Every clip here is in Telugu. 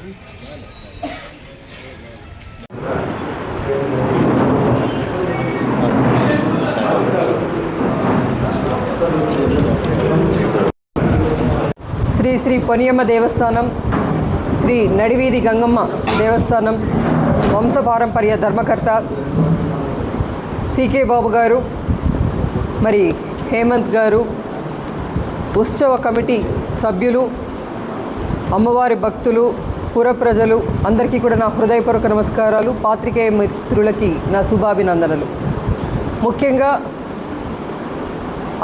శ్రీ శ్రీ పొనియమ్మ దేవస్థానం, శ్రీ నడివీధి గంగమ్మ దేవస్థానం వంశపారంపర్య ధర్మకర్త సికే బాబు గారు, మరి హేమంత్ గారు, ఉత్సవ కమిటీ సభ్యులు, అమ్మవారి భక్తులు, పుర ప్రజలు అందరికీ కూడా నా హృదయపూర్వక నమస్కారాలు. పాత్రికేయ మిత్రులకి నా శుభాభినందనలు. ముఖ్యంగా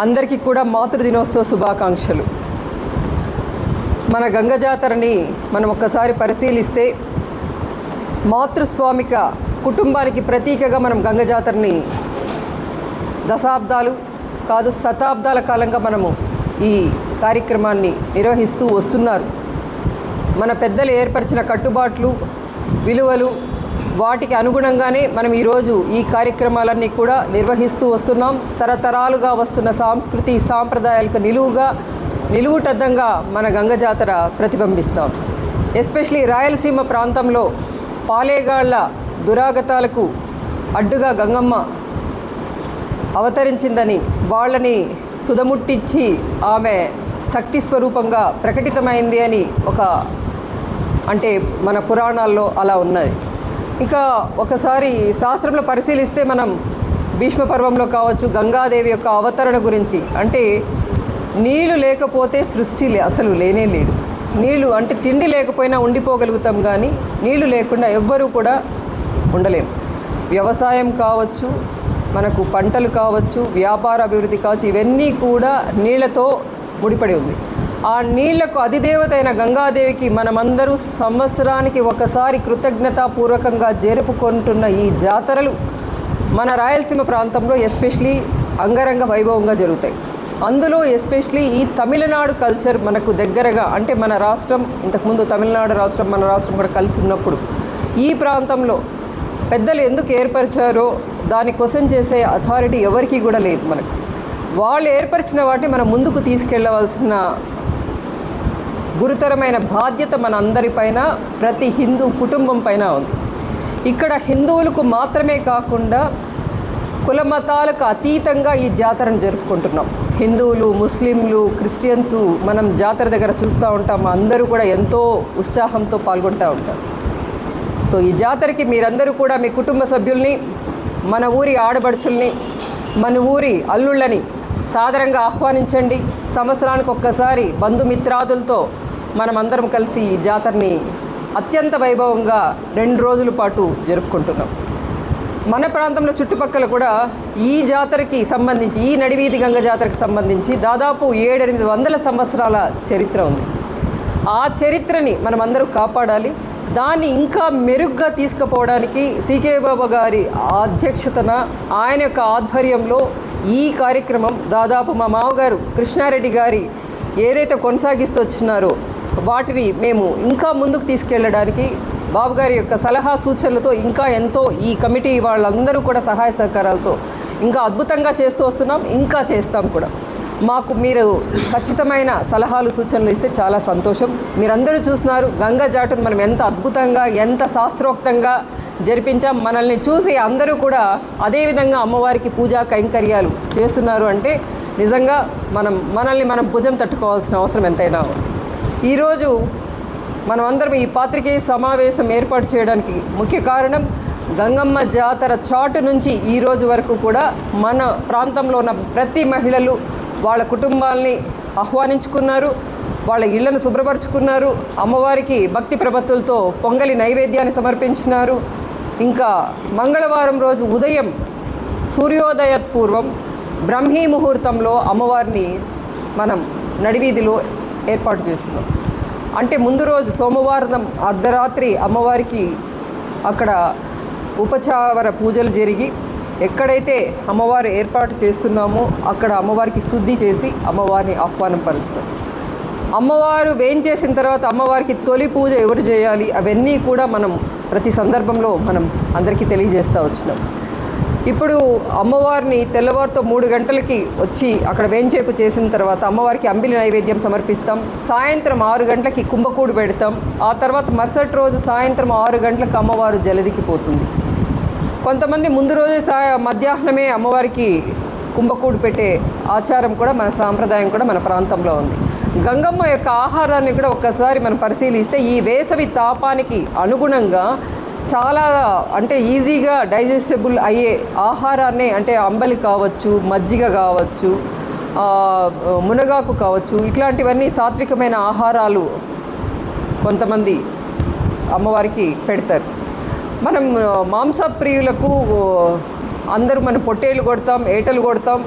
అందరికీ కూడా మాతృదినోత్సవ శుభాకాంక్షలు. మన గంగ జాతరని మనం ఒక్కసారి పరిశీలిస్తే మాతృస్వామిక కుటుంబానికి ప్రతీకగా మనం గంగ జాతరని దశాబ్దాలు కాదు శతాబ్దాల కాలంగా మనము ఈ కార్యక్రమాన్ని నిర్వహిస్తూ వస్తున్నారు. మన పెద్దలు ఏర్పరిచిన కట్టుబాట్లు, విలువలు, వాటికి అనుగుణంగానే మనం ఈరోజు ఈ కార్యక్రమాలన్నీ కూడా నిర్వహిస్తూ వస్తున్నాం. తరతరాలుగా వస్తున్న సంస్కృతి సాంప్రదాయాలకు నిలువుటద్దంగా మన గంగ జాతర ప్రతిబింబిస్తాం. ఎస్పెషలీ రాయలసీమ ప్రాంతంలో పాలేగాళ్ల దురాగతాలకు అడ్డుగా గంగమ్మ అవతరించిందని, వాళ్ళని తుదముట్టించి ఆమె శక్తి స్వరూపంగా ప్రకటితమైంది అని అంటే మన పురాణాల్లో అలా ఉన్నది. ఇంకా ఒకసారి శాస్త్రంలో పరిశీలిస్తే మనం భీష్మ పర్వంలో కావచ్చు గంగాదేవి యొక్క అవతరణ గురించి, అంటే నీళ్లు లేకపోతే సృష్టి అసలు లేనే లేదు. నీళ్లు అంటే తిండి లేకపోయినా ఉండిపోగలుగుతాం, కానీ నీళ్లు లేకుండా ఎవ్వరూ కూడా ఉండలేం. వ్యవసాయం కావచ్చు, మనకు పంటలు కావచ్చు, వ్యాపార అభివృద్ధి కావచ్చు, ఇవన్నీ కూడా నీళ్లతో ముడిపడి ఉంది. ఆ నీళ్లకు అధిదేవత అయిన గంగాదేవికి మనమందరూ సంవత్సరానికి ఒకసారి కృతజ్ఞతాపూర్వకంగా జరుపుకుంటున్న ఈ జాతరలు మన రాయలసీమ ప్రాంతంలో ఎస్పెషలీ అంగరంగ వైభవంగా జరుగుతాయి. అందులో ఎస్పెషలీ ఈ తమిళనాడు కల్చర్ మనకు దగ్గరగా, అంటే మన రాష్ట్రం ఇంతకుముందు తమిళనాడు రాష్ట్రం మన రాష్ట్రం కూడా కలిసి ఉన్నప్పుడు ఈ ప్రాంతంలో పెద్దలు ఎందుకు ఏర్పరిచారో దాన్ని క్వశ్చన్ చేసే అథారిటీ ఎవరికీ కూడా లేదు. మనకు వాళ్ళు ఏర్పరిచిన వాటిని మనం ముందుకు తీసుకెళ్లవలసిన గురుతరమైన బాధ్యత మన అందరిపైన, ప్రతి హిందూ కుటుంబం పైన ఉంది. ఇక్కడ హిందువులకు మాత్రమే కాకుండా కుల మతాలకు అతీతంగా ఈ జాతరను జరుపుకుంటున్నాం. హిందువులు, ముస్లింలు, క్రిస్టియన్స్ మనం జాతర దగ్గర చూస్తూ ఉంటాం. అందరూ కూడా ఎంతో ఉత్సాహంతో పాల్గొంటూ ఉంటారు. సో ఈ జాతరకి మీరందరూ కూడా మీ కుటుంబ సభ్యుల్ని, మన ఊరి ఆడబడుచుల్ని, మన ఊరి అల్లుళ్ళని సాదరంగా ఆహ్వానించండి. సంవత్సరానికి ఒక్కసారి బంధుమిత్రాదులతో మనమందరం కలిసి ఈ జాతరని అత్యంత వైభవంగా 2 రోజుల పాటు జరుపుకుంటున్నాం. మన ప్రాంతంలో చుట్టుపక్కల కూడా ఈ జాతరకి సంబంధించి, ఈ నడివీధి గంగ జాతరకి సంబంధించి దాదాపు 700-800 సంవత్సరాల చరిత్ర ఉంది. ఆ చరిత్రని మనమందరూ కాపాడాలి. దాన్ని ఇంకా మెరుగ్గా తీసుకుపోవడానికి సికే బాబా గారి అధ్యక్షతన, ఆయన యొక్క ఆధ్వర్యంలో ఈ కార్యక్రమం దాదాపు మా మామగారు కృష్ణారెడ్డి గారి ఏదైతే కొనసాగిస్తూ వచ్చినారో వాటిని మేము ఇంకా ముందుకు తీసుకెళ్ళడానికి బాబు గారి యొక్క సలహా సూచనలతో ఇంకా ఎంతో ఈ కమిటీ వాళ్ళందరూ కూడా సహాయ సహకారాలతో ఇంకా అద్భుతంగా చేస్తూ వస్తున్నాం. ఇంకా చేస్తాం కూడా. మాకు మీరు ఖచ్చితమైన సలహాలు సూచనలు ఇస్తే చాలా సంతోషం. మీరందరూ చూస్తున్నారు గంగా జాతరను మనం ఎంత అద్భుతంగా, ఎంత శాస్త్రోక్తంగా జరిపించాం. మనల్ని చూసి అందరూ కూడా అదేవిధంగా అమ్మవారికి పూజా కైంకర్యాలు చేస్తున్నారు అంటే నిజంగా మనల్ని మనం భుజం తట్టుకోవాల్సిన అవసరం ఎంతైనా ఉంది. ఈరోజు మనం అందరం ఈ పాత్రికేయ సమావేశం ఏర్పాటు చేయడానికి ముఖ్య కారణం గంగమ్మ జాతర చాటు నుంచి ఈ రోజు వరకు కూడా మన ప్రాంతంలో ఉన్న ప్రతి మహిళలు వాళ్ళ కుటుంబాలని ఆహ్వానించుకున్నారు, వాళ్ళ ఇళ్లను శుభ్రపరుచుకున్నారు, అమ్మవారికి భక్తి ప్రపత్తులతో పొంగలి నైవేద్యాన్ని సమర్పించినారు. ఇంకా మంగళవారం రోజు ఉదయం సూర్యోదయ పూర్వం బ్రహ్మీ ముహూర్తంలో అమ్మవారిని మనం నడివీధిలో ఏర్పాటు చేస్తున్నాం. అంటే ముందు రోజు సోమవారం అర్ధరాత్రి అమ్మవారికి అక్కడ ఉపచార పూజలు జరిగి ఎక్కడైతే అమ్మవారు ఏర్పాటు చేస్తున్నామో అక్కడ అమ్మవారికి శుద్ధి చేసి అమ్మవారిని ఆహ్వానం పలుకుతాం. అమ్మవారు వేంచేసిన తర్వాత అమ్మవారికి తొలి పూజ ఎవరు చేయాలి అవన్నీ కూడా మనం ప్రతి సందర్భంలో మనం అందరికీ తెలియజేస్తూ వచ్చినాం. ఇప్పుడు అమ్మవారిని తెల్లవారితో 3 గంటలకి వచ్చి అక్కడ వేంచేపు చేసిన తర్వాత అమ్మవారికి అంబిలి నైవేద్యం సమర్పిస్తాం. సాయంత్రం 6 గంటలకి కుంభకూడు పెడతాం. ఆ తర్వాత మరుసటి రోజు సాయంత్రం 6 గంటలకు అమ్మవారు జలదికి పోతుంది. కొంతమంది ముందు రోజే మధ్యాహ్నమే అమ్మవారికి కుంభకూడు పెట్టే ఆచారం కూడా మన సాంప్రదాయం కూడా మన ప్రాంతంలో ఉంది. గంగమ్మ యొక్క ఆహారాన్ని కూడా ఒక్కసారి మనం పరిశీలిస్తే ఈ వేసవి తాపానికి అనుగుణంగా చాలా అంటే ఈజీగా డైజెస్టబుల్ అయ్యే ఆహారాన్ని, అంటే అంబలి కావచ్చు, మజ్జిగ కావచ్చు, మునగాకు కావచ్చు, ఇట్లాంటివన్నీ సాత్వికమైన ఆహారాలు కొంతమంది అమ్మవారికి పెడతారు. మనం మాంసప్రియులకు అందరూ మనం పొట్టేళ్ళు కొడతాం, ఏటలు కొడతాం,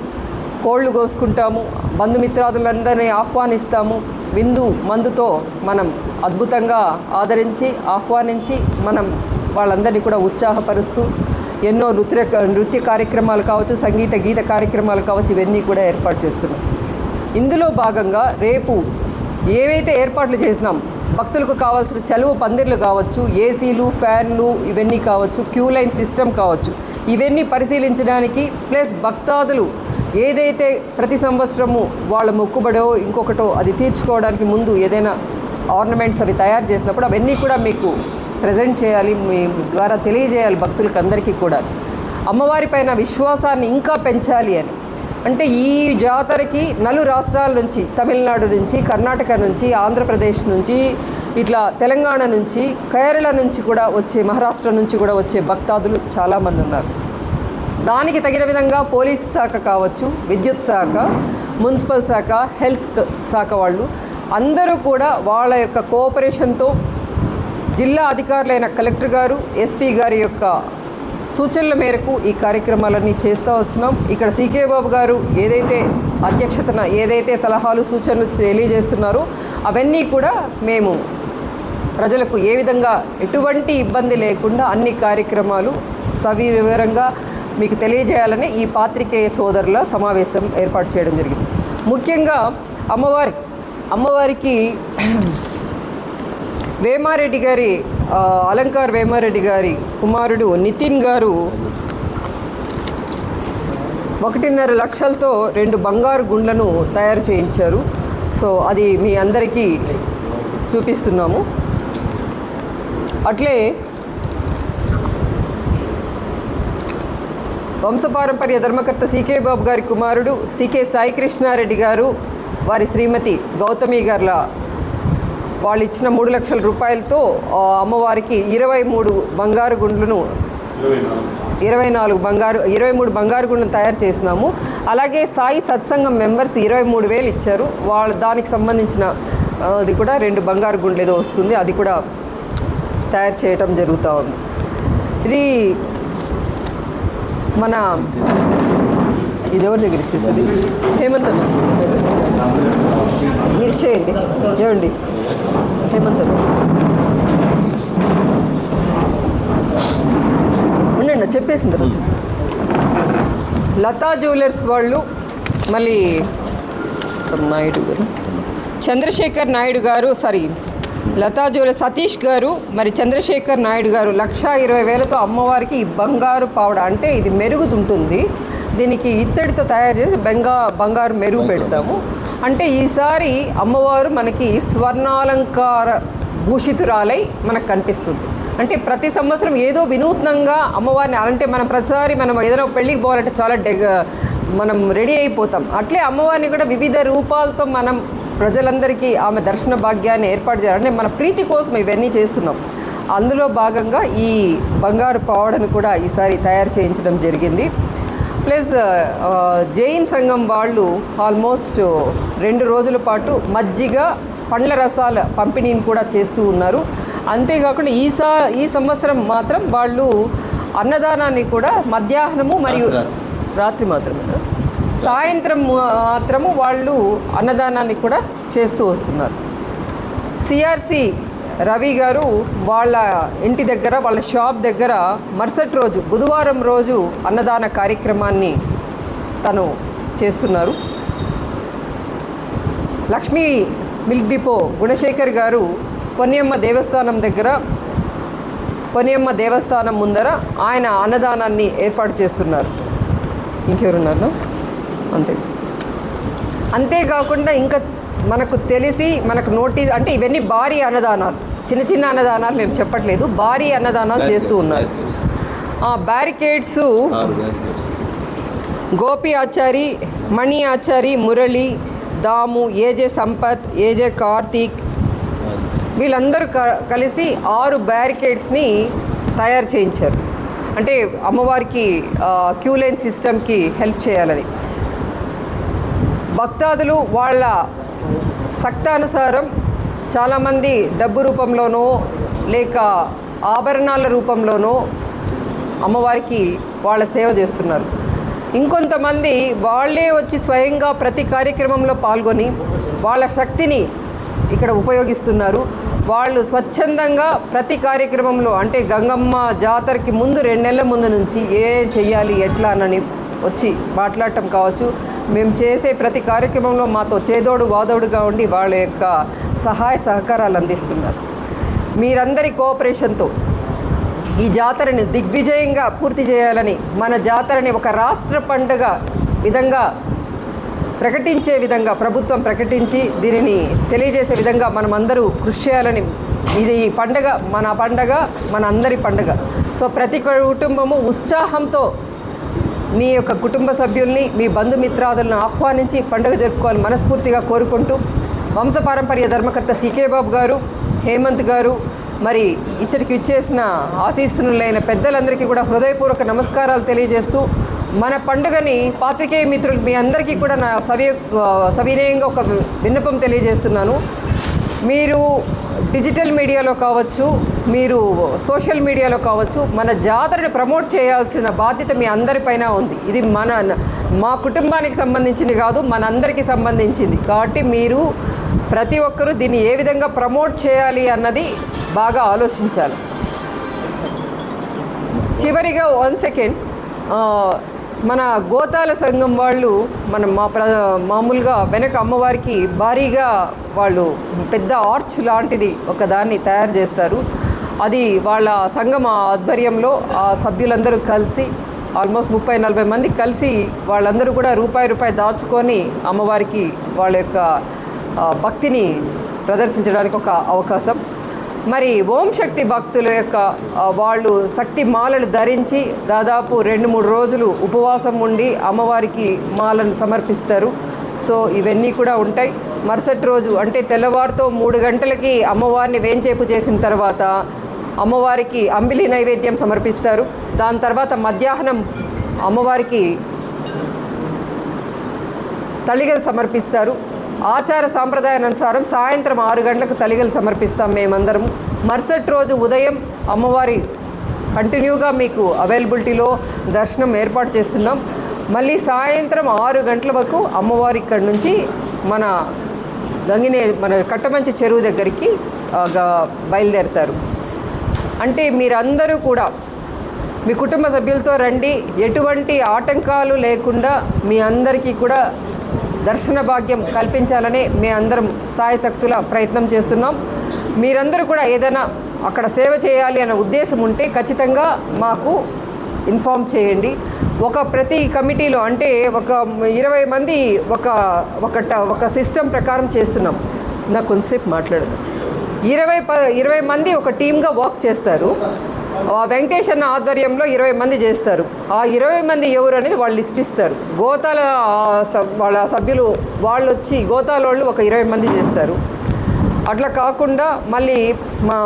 కోళ్ళు కోసుకుంటాము, బంధుమిత్రాదులందరినీ ఆహ్వానిస్తాము. విందు మందుతో మనం అద్భుతంగా ఆదరించి ఆహ్వానించి మనం వాళ్ళందరినీ కూడా ఉత్సాహపరుస్తూ ఎన్నో నృత్య కార్యక్రమాలు కావచ్చు, సంగీత గీత కార్యక్రమాలు కావచ్చు, ఇవన్నీ కూడా ఏర్పాటు చేస్తున్నాం. ఇందులో భాగంగా రేపు ఏవైతే ఏర్పాట్లు చేసినాం, భక్తులకు కావాల్సిన చలువ పందిర్లు కావచ్చు, ఏసీలు, ఫ్యాన్లు ఇవన్నీ కావచ్చు, క్యూ లైన్ సిస్టమ్ కావచ్చు, ఇవన్నీ పరిశీలించడానికి, ప్లస్ భక్తాదులు ఏదైతే ప్రతి సంవత్సరము వాళ్ళ మొక్కుబడో ఇంకొకటో అది తీర్చుకోవడానికి ముందు ఏదైనా ఆర్నమెంట్స్ అవి తయారు చేసినప్పుడు అవన్నీ కూడా మీకు ప్రజెంట్ చేయాలి, మీ ద్వారా తెలియజేయాలి భక్తులకు అందరికీ కూడా. అమ్మవారి పైన విశ్వాసాన్ని ఇంకా పెంచాలి అని. అంటే ఈ జాతరకి రాష్ట్రాల నుంచి, తమిళనాడు నుంచి, కర్ణాటక నుంచి, ఆంధ్రప్రదేశ్ నుంచి, ఇట్లా తెలంగాణ నుంచి, కేరళ నుంచి కూడా వచ్చే, మహారాష్ట్ర నుంచి కూడా వచ్చే భక్తాదులు చాలామంది ఉన్నారు. దానికి తగిన విధంగా పోలీస్ శాఖ కావచ్చు, విద్యుత్ శాఖ, మున్సిపల్ శాఖ, హెల్త్ శాఖ వాళ్ళు అందరూ కూడా వాళ్ళ యొక్క కోఆపరేషన్తో జిల్లా అధికారులైన కలెక్టర్ గారు, ఎస్పీ గారి యొక్క సూచనల మేరకు ఈ కార్యక్రమాలన్నీ చేస్తూ వచ్చినాం. ఇక్కడ సీకే బాబు గారు ఏదైతే అధ్యక్షతన ఏదైతే సలహాలు సూచనలు తెలియజేస్తున్నారో అవన్నీ కూడా మేము ప్రజలకు ఏ విధంగా ఎటువంటి ఇబ్బంది లేకుండా అన్ని కార్యక్రమాలు సవివరంగా మీకు తెలియజేయాలని ఈ పాత్రికేయ సోదరుల సమావేశం ఏర్పాటు చేయడం జరిగింది. ముఖ్యంగా అమ్మవారికి వేమారెడ్డి గారి అలంకార్ వేమారెడ్డి గారి కుమారుడు నితిన్ గారు 1.5 లక్షలతో 2 బంగారు గుండ్లను తయారు చేయించారు. సో అది మీ అందరికీ చూపిస్తున్నాము. అట్లే వంశపారంపర్య ధర్మకర్త సీకే బాబు గారి కుమారుడు సీకే సాయి కృష్ణారెడ్డి గారు, వారి శ్రీమతి గౌతమి గారుల వాళ్ళు ఇచ్చిన 3 లక్షల రూపాయలతో అమ్మవారికి 23 బంగారు గుండ్లను 23 బంగారు గుండ్లను తయారు చేసినాము. అలాగే సాయి సత్సంగం మెంబర్స్ 23,000 ఇచ్చారు. వాళ్ళ దానికి సంబంధించిన అది కూడా 2 బంగారు గుండ్లు ఏదో వస్తుంది, అది కూడా తయారు చేయటం జరుగుతూ ఉంది. ఇది మన ఇది ఎవరి దగ్గర ఇచ్చేస్తుంది, హేమంత్ అన్న మీరు చేయండి, ఏమండి హేమంత్ అన్న ఉండండి చెప్పేసిన తర్వాత. లతా జ్యువెలర్స్ వాళ్ళు మళ్ళీ నాయుడు గారు, చంద్రశేఖర్ నాయుడు గారు, లతా జ్యువెలర్స్ సతీష్ గారు, మరి చంద్రశేఖర్ నాయుడు గారు 1,20,000తో అమ్మవారికి ఈ బంగారు పావడ, అంటే ఇది మెరుగుతుంటుంది, దీనికి ఇత్తడితో తయారు చేసి బంగారు మెరుగు పెడతాము. అంటే ఈసారి అమ్మవారు మనకి స్వర్ణాలంకార భూషితురాలై మనకు కనిపిస్తుంది. అంటే ప్రతి సంవత్సరం ఏదో వినూత్నంగా అమ్మవారిని, అంటే మనం ప్రతిసారి మనం ఏదైనా పెళ్ళికి పోవాలంటే చాలా మనం రెడీ అయిపోతాం. అట్లే అమ్మవారిని కూడా వివిధ రూపాలతో మనం ప్రజలందరికీ ఆమె దర్శన భాగ్యాన్ని ఏర్పాటు చేయాలంటే మన ప్రీతి కోసం ఇవన్నీ చేస్తున్నాం. అందులో భాగంగా ఈ బంగారు పావడను కూడా ఈసారి తయారు చేయించడం జరిగింది. ప్లస్ జైన్ సంఘం వాళ్ళు ఆల్మోస్ట్ 2 రోజుల పాటు మజ్జిగ, పండ్ల రసాల పంపిణీని కూడా చేస్తూ ఉన్నారు. అంతేకాకుండా ఈ సంవత్సరం మాత్రం వాళ్ళు అన్నదానాన్ని కూడా మధ్యాహ్నము మరియు రాత్రి మాత్రమే, సాయంత్రం మాత్రము వాళ్ళు అన్నదానాన్ని కూడా చేస్తూ వస్తున్నారు. సిఆర్సి రవి గారు వాళ్ళ ఇంటి దగ్గర, వాళ్ళ షాప్ దగ్గర మరుసటి రోజు బుధవారం రోజు అన్నదాన కార్యక్రమాన్ని తను చేస్తున్నారు. లక్ష్మీ మిల్క్ డిపో గుణశేఖర్ గారు పొన్నియమ్మ దేవస్థానం దగ్గర పొనియమ్మ దేవస్థానం ముందర ఆయన అన్నదానాన్ని ఏర్పాటు చేస్తున్నారు. ఇంకెవరున్నారు? అంతేకాకుండా ఇంకా మనకు తెలిసి మనకు నోటీస్ అంటే ఇవన్నీ భారీ అన్నదానాలు, చిన్న చిన్న అన్నదానాలు మేము చెప్పట్లేదు, భారీ అన్నదానాలు చేస్తూ ఉన్నారు. ఆ బ్యారికేడ్స్ గోపి ఆచారి, మణి ఆచారి, మురళి, దాము, ఏజే సంపత్, ఏజే కార్తీక్ వీళ్ళందరూ కలిసి 6 బ్యారికేడ్స్ని తయారు చేయించారు. అంటే అమ్మవారికి క్యూ లైన్ సిస్టమ్కి హెల్ప్ చేయాలని. భక్తాదులు వాళ్ళ శక్తానుసారం చాలామంది డబ్బు రూపంలోనో లేక ఆభరణాల రూపంలోనో అమ్మవారికి వాళ్ళ సేవ చేస్తున్నారు. ఇంకొంతమంది వాళ్ళే వచ్చి స్వయంగా ప్రతి కార్యక్రమంలో పాల్గొని వాళ్ళ శక్తిని ఇక్కడ ఉపయోగిస్తున్నారు. వాళ్ళు స్వచ్ఛందంగా ప్రతి కార్యక్రమంలో అంటే గంగమ్మ జాతరకి ముందు 2 నెలల ముందు నుంచి ఏం చెయ్యాలి ఎట్లా అని వచ్చి మాట్లాడటం కావచ్చు, మేము చేసే ప్రతి కార్యక్రమంలో మాతో చేదోడు వాదోడుగా ఉండి వాళ్ళ యొక్క సహాయ సహకారాలు అందిస్తున్నారు. మీరందరి కోఆపరేషన్తో ఈ జాతరని దిగ్విజయంగా పూర్తి చేయాలని, మన జాతరని ఒక రాష్ట్ర పండుగ విధంగా ప్రకటించే విధంగా ప్రభుత్వం ప్రకటించి దీనిని తెలియజేసే విధంగా మనం అందరూ కృషి చేయాలని. ఇది పండుగ మన అందరి పండుగ. సో ప్రతి కుటుంబము ఉత్సాహంతో మీ యొక్క కుటుంబ సభ్యుల్ని, మీ బంధుమిత్రాదులను ఆహ్వానించి పండుగ జరుపుకోవాలని మనస్ఫూర్తిగా కోరుకుంటూ, వంశపారంపర్య ధర్మకర్త సికే బాబు గారు, హేమంత్ గారు, మరి ఇచ్చటికి ఇచ్చేసిన ఆశీస్సులైన పెద్దలందరికీ కూడా హృదయపూర్వక నమస్కారాలు తెలియజేస్తూ, మన పండుగని పాత్రికేయ మిత్రులు మీ అందరికీ కూడా నా సవినయంగా ఒక విన్నపం తెలియజేస్తున్నాను. మీరు డిజిటల్ మీడియాలో కావచ్చు, మీరు సోషల్ మీడియాలో కావచ్చు, మన జాతరని ప్రమోట్ చేయాల్సిన బాధ్యత మీ అందరిపైన ఉంది. ఇది మా కుటుంబానికి సంబంధించింది కాదు, మనందరికీ సంబంధించింది. కాబట్టి మీరు ప్రతి ఒక్కరూ దీన్ని ఏ విధంగా ప్రమోట్ చేయాలి అన్నది బాగా ఆలోచించాలి. చివరిగా 1 సెకండ్, మన గోతాల సంఘం వాళ్ళు మామూలుగా వెనక అమ్మవారికి భారీగా వాళ్ళు పెద్ద ఆర్చ్ లాంటిది ఒకదాన్ని తయారు చేస్తారు. అది వాళ్ళ సంఘం ఆధ్వర్యంలో ఆ సభ్యులందరూ కలిసి ఆల్మోస్ట్ 30-40 మంది కలిసి వాళ్ళందరూ కూడా రూపాయి దాచుకొని అమ్మవారికి వాళ్ళ యొక్క భక్తిని ప్రదర్శించడానికి ఒక అవకాశం. మరి ఓం శక్తి భక్తుల యొక్క వాళ్ళు శక్తి మాలలు ధరించి దాదాపు 2-3 రోజులు ఉపవాసం ఉండి అమ్మవారికి మాలను సమర్పిస్తారు. సో ఇవన్నీ కూడా ఉంటాయి. మరుసటి రోజు అంటే తెల్లవారుతో 3 గంటలకి అమ్మవారిని వేంచేపు చేసిన తర్వాత అమ్మవారికి అంబిలి నైవేద్యం సమర్పిస్తారు. దాని తర్వాత మధ్యాహ్నం అమ్మవారికి తళిగలు సమర్పిస్తారు. ఆచార సాంప్రదాయానుసారం సాయంత్రం 6 గంటలకు తళిగలు సమర్పిస్తాం మేమందరం. మరుసటి రోజు ఉదయం అమ్మవారి కంటిన్యూగా మీకు అవైలబిలిటీలో దర్శనం ఏర్పాటు చేస్తున్నాం. మళ్ళీ సాయంత్రం 6 గంటల వరకు అమ్మవారి ఇక్కడి నుంచి మన కట్టమంచి చెరువు దగ్గరికి బయలుదేరుతారు. అంటే మీరందరూ కూడా మీ కుటుంబ సభ్యులతో రండి. ఎటువంటి ఆటంకాలు లేకుండా మీ అందరికీ కూడా దర్శన భాగ్యం కల్పించాలని మీ అందరం సాయశక్తుల ప్రయత్నం చేస్తున్నాం. మీరందరూ కూడా ఏదైనా అక్కడ సేవ చేయాలి అనే ఉద్దేశం ఉంటే ఖచ్చితంగా మాకు ఇన్ఫామ్ చేయండి. ప్రతి కమిటీలో అంటే ఒక 20 మంది ఒక సిస్టమ్ ప్రకారం చేస్తున్నాం. నాకు కొంతసేపు మాట్లాడదు. 20 మంది ఒక టీమ్గా వర్క్ చేస్తారు. వెంకటేష్ అన్న ఆధ్వర్యంలో 20 మంది చేస్తారు. ఆ 20 మంది ఎవరు అనేది వాళ్ళు లిస్ట్ ఇస్తారు. గోతాల వాళ్ళ సభ్యులు వాళ్ళు వచ్చి గోతాల వాళ్ళు ఒక 20 మంది చేస్తారు. అట్లా కాకుండా మళ్ళీ మా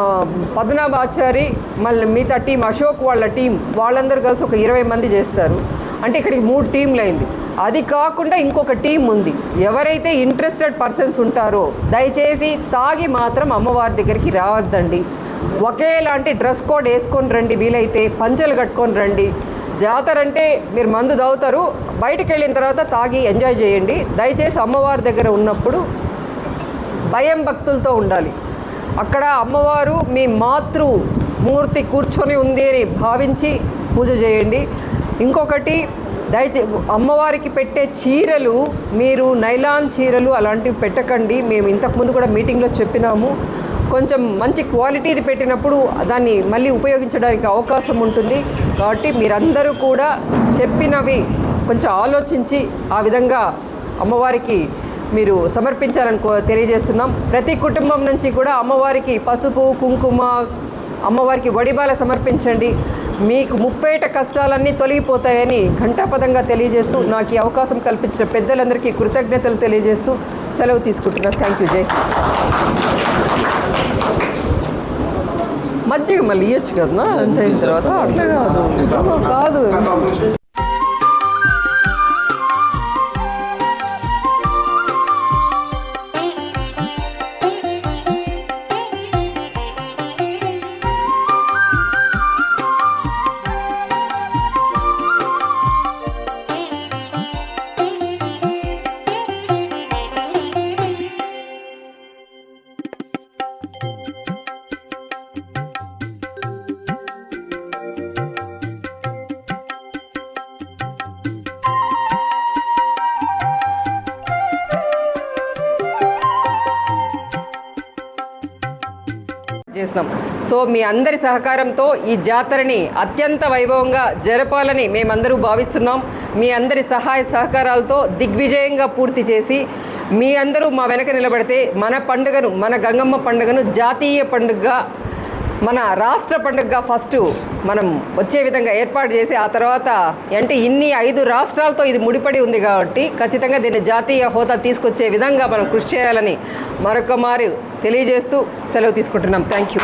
పద్మనాభాచారి మళ్ళీ మిగతా టీం అశోక్ వాళ్ళ టీం వాళ్ళందరూ కలిసి ఒక 20 మంది చేస్తారు. అంటే ఇక్కడికి 3 టీంలు అయింది. అది కాకుండా ఇంకొక టీం ఉంది. ఎవరైతే ఇంట్రెస్టెడ్ పర్సన్స్ ఉంటారో దయచేసి తాగి మాత్రం అమ్మవారి దగ్గరికి రావద్దండి. ఒకేలాంటి డ్రెస్ కోడ్ వేసుకొని రండి, వీలైతే పంచెలు కట్టుకొని రండి. జాతర అంటే మీరు మందు తాగుతారు, బయటికి వెళ్ళిన తర్వాత తాగి ఎంజాయ్ చేయండి. దయచేసి అమ్మవారి దగ్గర ఉన్నప్పుడు భయం భక్తులతో ఉండాలి. అక్కడ అమ్మవారు మీ మాతృమూర్తి కూర్చొని ఉంది అని భావించి పూజ చేయండి. ఇంకొకటి, అమ్మవారికి పెట్టే చీరలు మీరు నైలాన్ చీరలు అలాంటివి పెట్టకండి. మేము ఇంతకుముందు కూడా మీటింగ్లో చెప్పినాము. కొంచెం మంచి క్వాలిటీది పెట్టినప్పుడు దాన్ని మళ్ళీ ఉపయోగించడానికి అవకాశం ఉంటుంది. కాబట్టి మీరందరూ కూడా చెప్పినవి కొంచెం ఆలోచించి ఆ విధంగా అమ్మవారికి మీరు సమర్పించాలని తెలియజేస్తున్నాం. ప్రతి కుటుంబం నుంచి కూడా అమ్మవారికి పసుపు, కుంకుమ, అమ్మవారికి వడిబాల సమర్పించండి. మీకు ముప్పేట కష్టాలన్నీ తొలగిపోతాయని ఘంటాపదంగా తెలియజేస్తూ నాకు ఈ అవకాశం కల్పించిన పెద్దలందరికీ కృతజ్ఞతలు తెలియజేస్తూ సెలవు తీసుకుంటున్నాను. Thank you. జై. మజ్జిగ మళ్ళీ ఇవ్వచ్చు కదా అంత అయిన తర్వాత. అట్లా కాదు. చేస్తున్నాం. సో మీ అందరి సహకారంతో ఈ జాతరని అత్యంత వైభవంగా జరపాలని మేమందరూ భావిస్తున్నాం. మీ అందరి సహాయ సహకారాలతో దిగ్విజయంగా పూర్తి చేసి మీ అందరూ మా వెనక నిలబడితే మన పండుగను, మన గంగమ్మ పండుగను జాతీయ పండుగగా, మన రాష్ట్ర పండుగగా ఫస్ట్ మనం వచ్చే విధంగా ఏర్పాటు చేసి ఆ తర్వాత అంటే 5 రాష్ట్రాలతో ఇది ముడిపడి ఉంది కాబట్టి ఖచ్చితంగా దీన్ని జాతీయ హోదా తీసుకొచ్చే విధంగా మనం కృషి చేయాలని మరొక మారు తెలియజేస్తూ సెలవు తీసుకుంటున్నాం. Thank you.